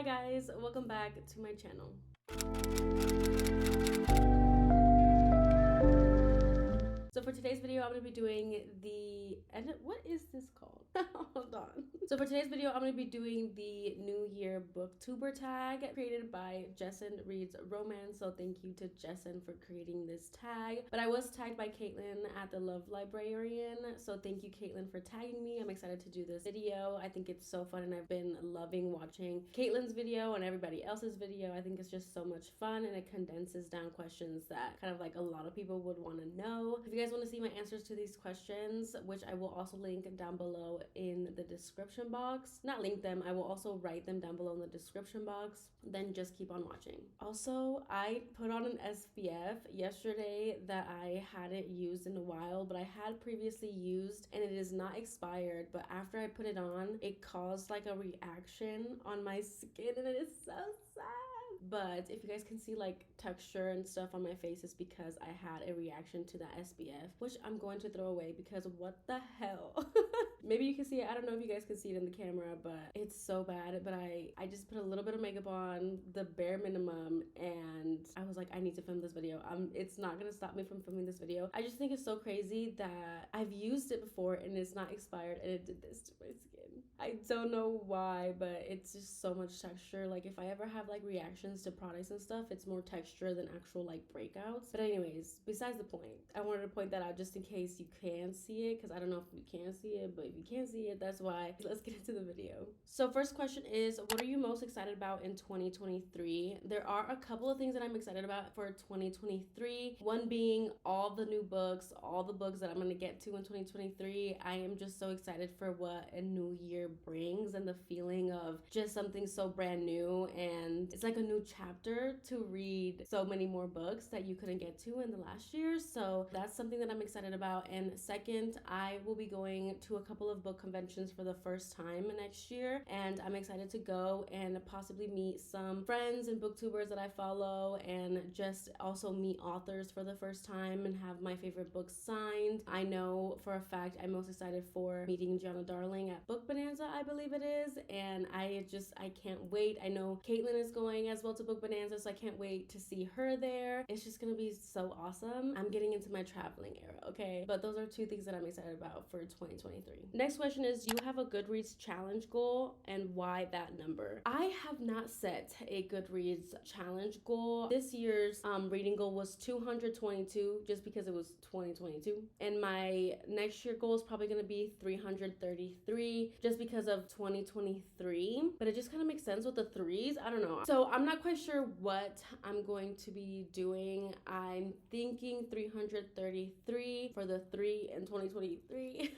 Hi guys, welcome back to my channel. So for today's video, I'm going to be doing what is this called? Hold on. So for today's video, I'm going to be doing the New Year booktuber tag created by Jessen Reads Romance. So thank you to Jessen for creating this tag. But I was tagged by Caitlin at the Love Librarian. So thank you, Caitlin, for tagging me. I'm excited to do this video. I think it's so fun and I've been loving watching Caitlin's video and everybody else's video. I think it's just so much fun and it condenses down questions that kind of like a lot of people would want to know. If you guys want to see my answers to these questions, which I will also link down below in the description box, not link them, I will also write them down below in the description box, then just keep on watching. Also, I put on an SPF yesterday that I hadn't used in a while, but I had previously used and it is not expired, but after I put it on, it caused like a reaction on my skin and it is so sad. But if you guys can see like texture and stuff on my face, it's because I had a reaction to that SPF, which I'm going to throw away because what the hell. Maybe you can see it. I don't know if you guys can see it in the camera, but it's so bad. But I just put a little bit of makeup on, the bare minimum, and I was like, I need to film this video. It's not gonna stop me from filming this video. I just think it's so crazy that I've used it before and it's not expired and it did this to my skin. I don't know why, but it's just so much texture. Like if I ever have like reactions to products and stuff, it's more texture than actual like breakouts. But anyways, besides the point, I wanted to point that out just in case you can see it, because I don't know if you can see it, but if you can't see it, that's why. Let's get into the video. So first question is, what are you most excited about in 2023? There are a couple of things that I'm excited about for 2023. One being all the new books, all the books that I'm going to get to in 2023. I am just so excited for what a new year brings and the feeling of just something so brand new, and it's like a new chapter to read so many more books that you couldn't get to in the last year. So that's something that I'm excited about. And second, I will be going to a couple of book conventions for the first time next year, and I'm excited to go and possibly meet some friends and booktubers that I follow, and just also meet authors for the first time and have my favorite books signed. I know for a fact I'm most excited for meeting Gianna Darling at Book Bonanza, I believe it is, and I can't wait. I know Caitlin is going as well to Book Bonanza, so I can't wait to see her there. It's just gonna be so awesome. I'm getting into my traveling era, okay? But those are two things that I'm excited about for 2023. Next question is, do you have a Goodreads challenge goal and why that number? I have not set a Goodreads challenge goal. This year's reading goal was 222 just because it was 2022. And my next year goal is probably gonna be 333 just because of 2023. But it just kind of makes sense with the threes. I don't know. So I'm not quite sure what I'm going to be doing. I'm thinking 333 for the 3 in 2023.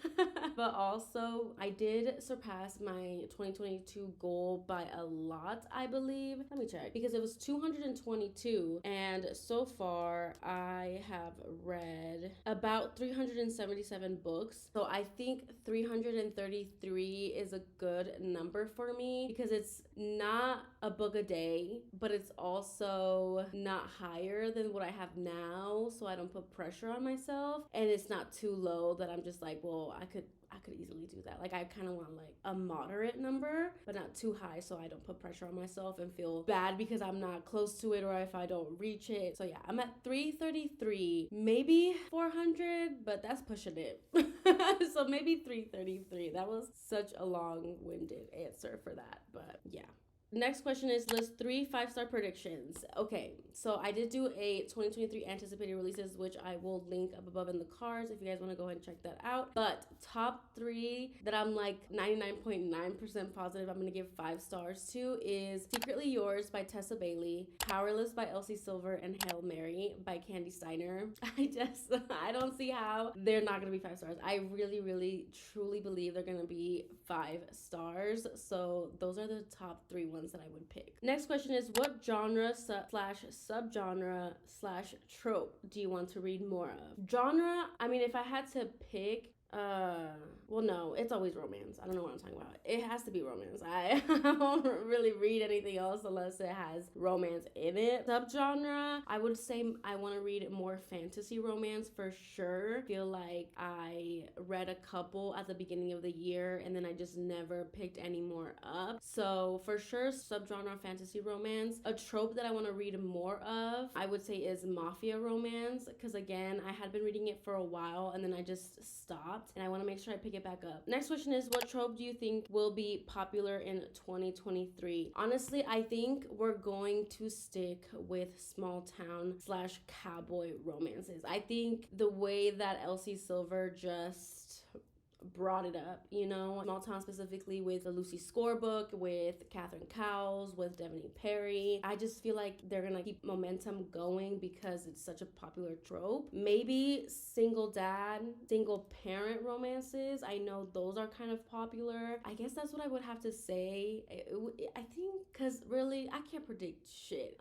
But also I did surpass my 2022 goal by a lot, I believe. Let me check, because it was 222 and so far I have read about 377 books. So I think 333 is a good number for me because it's not a book a day, but it's also not higher than what I have now, so I don't put pressure on myself, and it's not too low that I'm just like, well, I could easily do that. Like I kind of want like a moderate number, but not too high so I don't put pressure on myself and feel bad because I'm not close to it or if I don't reach it. So yeah, I'm at 333, maybe 400, but that's pushing it. So maybe 333. That was such a long-winded answer for that, but yeah. Next question is, list 3 5-star predictions. Okay, so I did do a 2023 anticipated releases, which I will link up above in the cards if you guys want to go ahead and check that out. But top 3 that I'm like 99.9% positive I'm going to give 5 stars to is Secretly Yours by Tessa Bailey, Powerless by Elsie Silver, and Hail Mary by Kandi Steiner. I don't see how they're not going to be 5 stars. I really, really, truly believe they're going to be 5 stars. So those are the top 3 ones that I would pick. Next question is, what genre slash subgenre slash trope do you want to read more of? Genre, I mean, if I had to pick Well, no, it's always romance. I don't know what I'm talking about. It has to be romance. I don't really read anything else unless it has romance in it. Subgenre, I would say I want to read more fantasy romance for sure. Feel like I read a couple at the beginning of the year and then I just never picked any more up. So for sure, subgenre fantasy romance. A trope that I want to read more of, I would say, is mafia romance, because again, I had been reading it for a while and then I just stopped and I want to make sure I pick it back up. Next question is, what trope do you think will be popular in 2023? Honestly, I think we're going to stick with small town / cowboy romances. I think the way that Elsie Silver just brought it up, you know, small town specifically with the Lucy Score book, with Catherine Cowles, with Devaney Perry. I just feel like they're gonna keep momentum going because it's such a popular trope. Maybe single dad, single parent romances. I know those are kind of popular. I guess that's what I would have to say. I think, because really, I can't predict shit.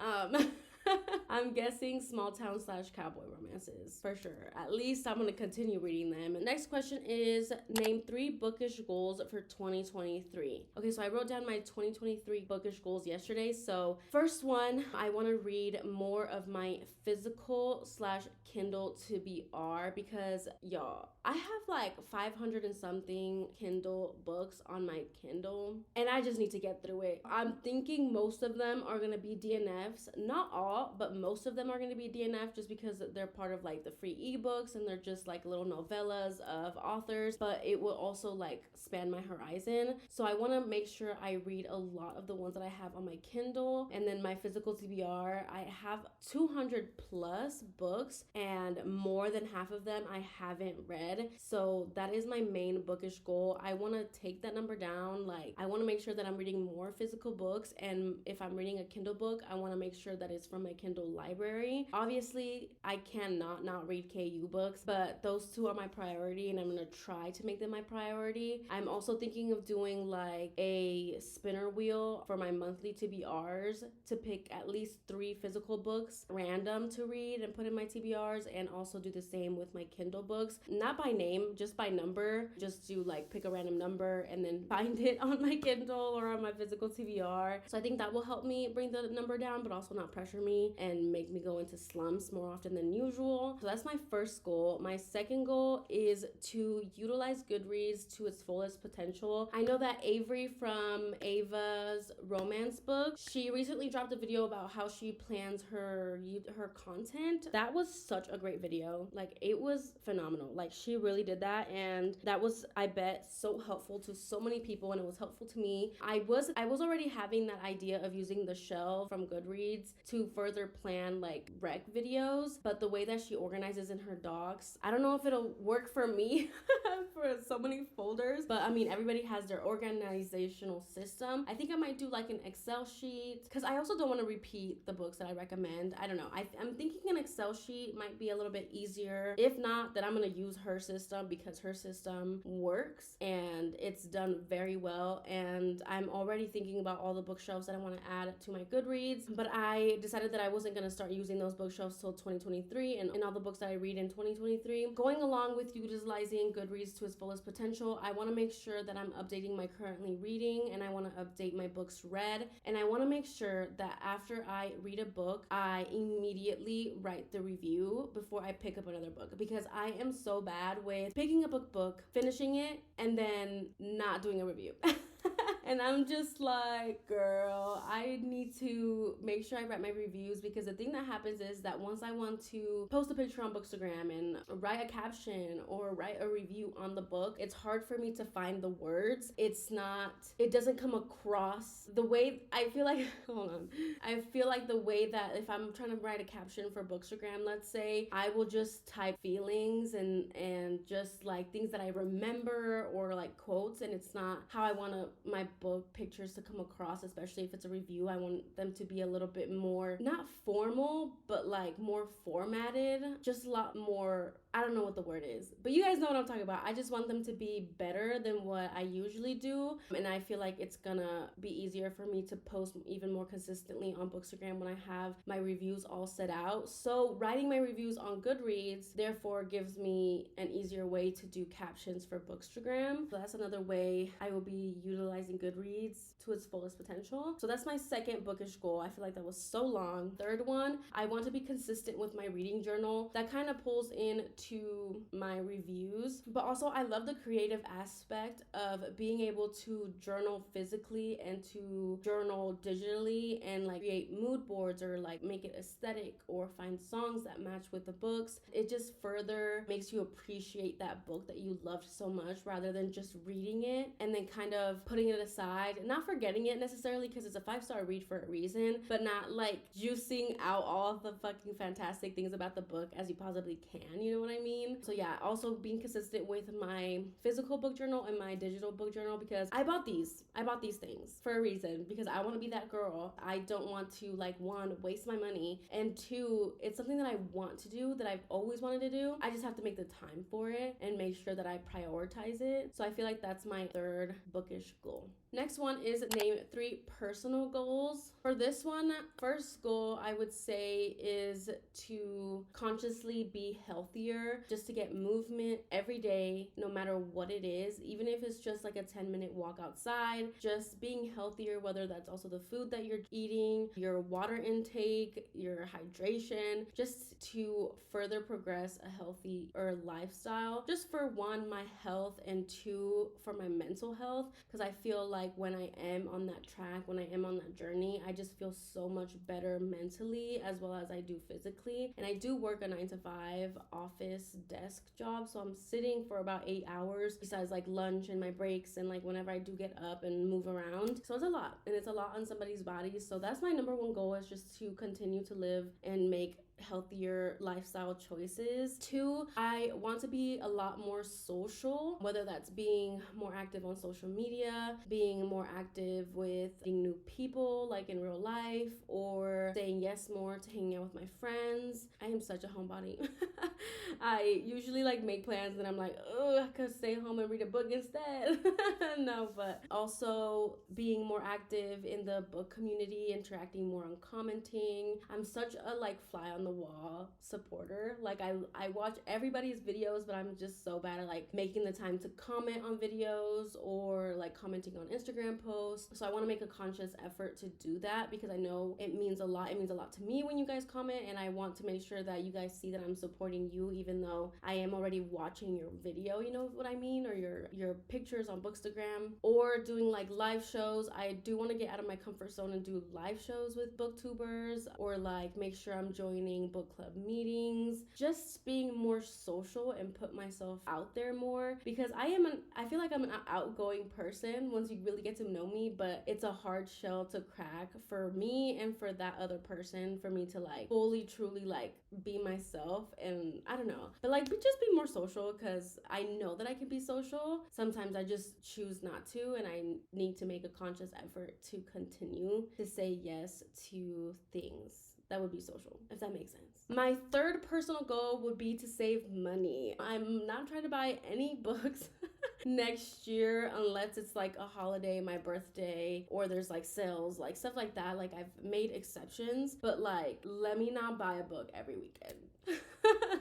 I'm guessing small town / cowboy romances for sure. At least I'm gonna continue reading them. Next question is, name 3 bookish goals for 2023. Okay, so I wrote down my 2023 bookish goals yesterday. So first one, I want to read more of my physical / Kindle TBR, because y'all, I have like 500 and something Kindle books on my Kindle and I just need to get through it. I'm thinking most of them are gonna be DNFs. Not all, but most of them are gonna be DNF just because they're part of like the free ebooks and they're just like little novellas of authors, but it will also like span my horizon. So I want to make sure I read a lot of the ones that I have on my Kindle. And then my physical TBR, I have 200 plus books and more than half of them I haven't read. So that is my main bookish goal. I want to take that number down. Like, I want to make sure that I'm reading more physical books, and if I'm reading a Kindle book, I want to make sure that it's from my Kindle library. Obviously, I cannot not read KU books, but those two are my priority and I'm going to try to make them my priority. I'm also thinking of doing like a spinner wheel for my monthly TBRs to pick at least 3 physical books random to read and put in my TBRs, and also do the same with my Kindle books, not by name, just by number. Just to like pick a random number and then find it on my Kindle or on my physical TBR. So I think that will help me bring the number down, but also not pressure me and make me go into slumps more often than usual. So that's my first goal. My second goal is to utilize Goodreads to its fullest potential. I know that Avery from Ava's romance book, she recently dropped a video about how she plans her content. That was such a great video. Like, it was phenomenal. Like, she really did that, and that was, I bet, so helpful to so many people, and it was helpful to me. I was already having that idea of using the shell from Goodreads to further plan like rec videos, but the way that she organizes in her docs, I don't know if it'll work for me for so many folders, but I mean, everybody has their organizational system. I think I might do like an Excel sheet, because I also don't want to repeat the books that I recommend. I don't know. I'm thinking an Excel sheet might be a little bit easier. If not, then I'm going to use her system, because her system works and it's done very well. And I'm already thinking about all the bookshelves that I want to add to my Goodreads, but I decided that I wasn't going to start using those bookshelves till 2023 and all the books that I read in 2023. Going along with utilizing Goodreads to its fullest potential, I want to make sure that I'm updating my currently reading, and I want to update my books read, and I want to make sure that after I read a book, I immediately write the review before I pick up another book, because I am so bad with picking up a book, finishing it, and then not doing a review. And I'm just like, girl, I need to make sure I write my reviews, because the thing that happens is that once I want to post a picture on Bookstagram and write a caption or write a review on the book, it's hard for me to find the words. It doesn't come across the way I feel like, hold on. I feel like the way that if I'm trying to write a caption for Bookstagram, let's say, I will just type feelings and just like things that I remember or like quotes, and it's not how I want my book pictures to come across, especially if it's a review. I want want them to be a little bit more, not formal, but like more formatted, just a lot more, I don't know what the word is, but you guys know what I'm talking about. I just want them to be better than what I usually do, and I feel like it's gonna be easier for me to post even more consistently on Bookstagram when I have my reviews all set out. So writing my reviews on Goodreads therefore gives me an easier way to do captions for Bookstagram. So that's another way I will be utilizing Goodreads to its fullest potential. So that's my second bookish goal. I feel like that was so long. Third one, I want to be consistent with my reading journal. That kind of pulls into my reviews, but also I love the creative aspect of being able to journal physically and to journal digitally and like create mood boards or like make it aesthetic or find songs that match with the books. It just further makes you appreciate that book that you loved so much rather than just reading it and then kind of putting it aside, not forgetting it necessarily because it's a 5-star read for a reason, but not like juicing out all the fucking fantastic things about the book as you possibly can, you know what I mean? So yeah, also being consistent with my physical book journal and my digital book journal, because I bought these things for a reason, because I want to be that girl. I don't want to, like, one, waste my money, and two, it's something that I want to do, that I've always wanted to do. I just have to make the time for it and make sure that I prioritize it. So I feel like that's my third bookish goal. Next one is name 3 personal goals. For this one, first goal I would say is to consciously be healthier, just to get movement every day, no matter what it is, even if it's just like a 10-minute walk outside, just being healthier, whether that's also the food that you're eating, your water intake, your hydration, just to further progress a healthier lifestyle, just for one, my health, and two, for my mental health, because I feel like when I am on that track, when I am on that journey, I just feel so much better mentally as well as I do physically. And I do work a 9-to-5 office desk job, so I'm sitting for about 8 hours besides like lunch and my breaks and like whenever I do get up and move around. So it's a lot, and it's a lot on somebody's body. So that's my number one goal, is just to continue to live and make healthier lifestyle choices. 2, I want to be a lot more social, whether that's being more active on social media, being more active with meeting new people like in real life, or saying yes more to hanging out with my friends. I am such a homebody. I usually like make plans and I'm like, oh, I could stay home and read a book instead. No, but also being more active in the book community, interacting more on commenting. I'm such a like fly on the wall supporter. Like I watch everybody's videos, but I'm just so bad at like making the time to comment on videos or like commenting on Instagram posts. So I want to make a conscious effort to do that, because I know it means a lot. It means a lot to me when you guys comment, and I want to make sure that you guys see that I'm supporting you, even though I am already watching your video, you know what I mean, or your pictures on Bookstagram, or doing like live shows. I do want to get out of my comfort zone and do live shows with booktubers, or like make sure I'm joining book club meetings, just being more social and put myself out there more, because I feel like I'm an outgoing person once you really get to know me, but it's a hard shell to crack for me and for that other person, for me to like fully truly like be myself. And I don't know, but like just be more social, because I know that I can be social. Sometimes I just choose not to, and I need to make a conscious effort to continue to say yes to things that would be social, if that makes sense. My third personal goal would be to save money. I'm not trying to buy any books next year unless it's like a holiday, my birthday, or there's like sales, like stuff like that. Like I've made exceptions, but like let me not buy a book every weekend.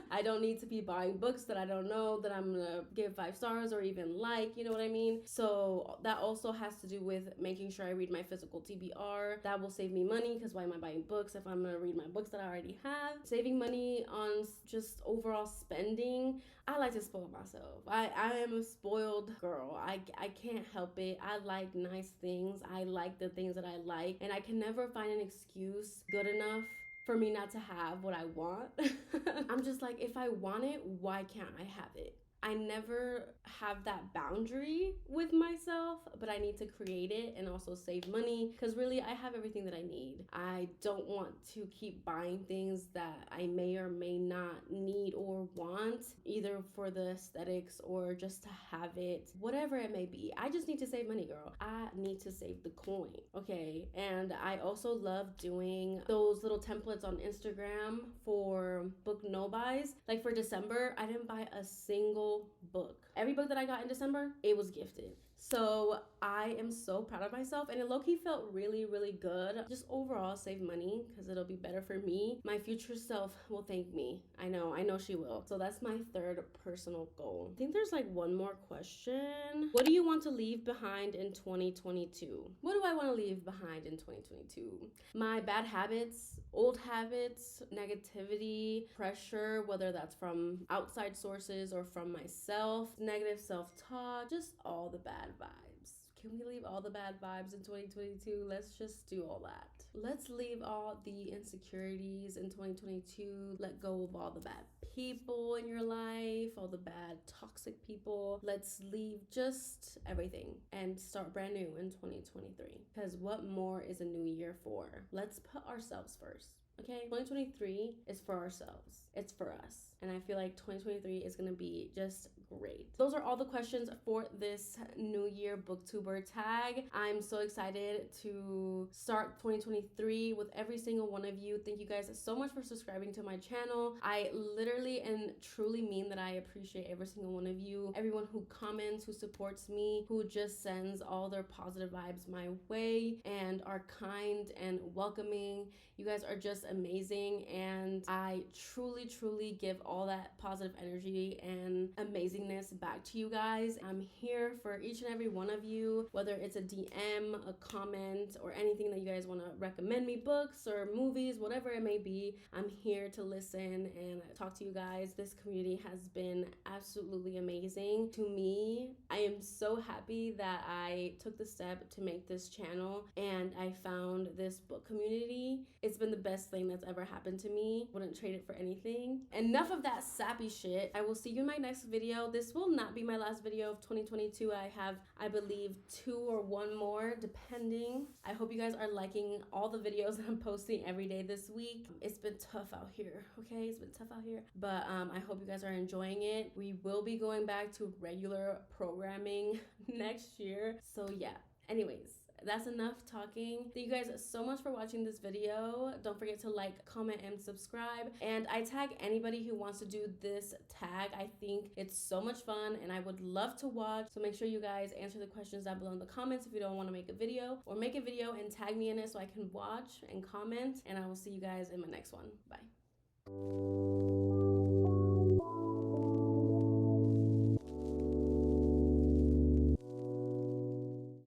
I don't need to be buying books that I don't know that I'm gonna give 5 stars or even like, you know what I mean? So that also has to do with making sure I read my physical TBR. That will save me money, because why am I buying books if I'm gonna read my books that I already have? Saving money on just overall spending. I like to spoil myself. I am a spoiled girl. I can't help it. I like nice things. I like the things that I like, and I can never find an excuse good enough for me not to have what I want. I'm just like, if I want it, why can't I have it? I never have that boundary with myself, but I need to create it and also save money, because really I have everything that I need. I don't want to keep buying things that I may or may not need or want, either for the aesthetics or just to have it, whatever it may be. I just need to save money, girl. I need to save the coin, okay? And I also love doing those little templates on Instagram for book no buys. Like for December, I didn't buy a single book. Every book that I got in December, it was gifted. So I am so proud of myself, and it low-key felt really, really good. Just overall save money, because it'll be better for me. My future self will thank me. I know she will. So that's my third personal goal. I think there's like one more question. What do you want to leave behind in 2022? What do I want to leave behind in 2022? My bad habits, old habits, negativity, pressure, whether that's from outside sources or from myself, negative self-talk, just all the bad vibes. Can we leave all the bad vibes in 2022? Let's just do all that. Let's leave all the insecurities in 2022. Let go of all the bad people in your life, all the bad toxic people. Let's leave just everything and start brand new in 2023. Because what more is a new year for? Let's put ourselves first. Okay, 2023 is for ourselves. It's for us. And I feel like 2023 is gonna be just great. Those are all the questions for this New Year Booktuber tag. I'm so excited to start 2023 with every single one of you. Thank you guys so much for subscribing to my channel. I literally and truly mean that I appreciate every single one of you. Everyone who comments, who supports me, who just sends all their positive vibes my way and are kind and welcoming. You guys are just amazing, and I truly give all that positive energy and amazingness back to you guys. I'm here for each and every one of you, whether it's a DM, a comment, or anything that you guys want to recommend me, books or movies, whatever it may be. I'm here to listen and talk to you guys. This community has been absolutely amazing to me. I am so happy that I took the step to make this channel and I found this book community. It's been the best thing that's ever happened to me. Wouldn't trade it for anything. Enough of that sappy shit. I will see you in my next video. This will not be my last video of 2022. I have, I believe, 2 or 1 more, depending. I hope you guys are liking all the videos that I'm posting every day this week. It's been tough out here, okay? It's been tough out here. But I hope you guys are enjoying it. We will be going back to regular programming next year. So yeah, anyways. That's enough talking. Thank you guys so much for watching this video. Don't forget to like, comment, and subscribe. And I tag anybody who wants to do this tag. I think it's so much fun and I would love to watch. So make sure you guys answer the questions down below in the comments if you don't want to make a video, or make a video and tag me in it so I can watch and comment. And I will see you guys in my next one. Bye.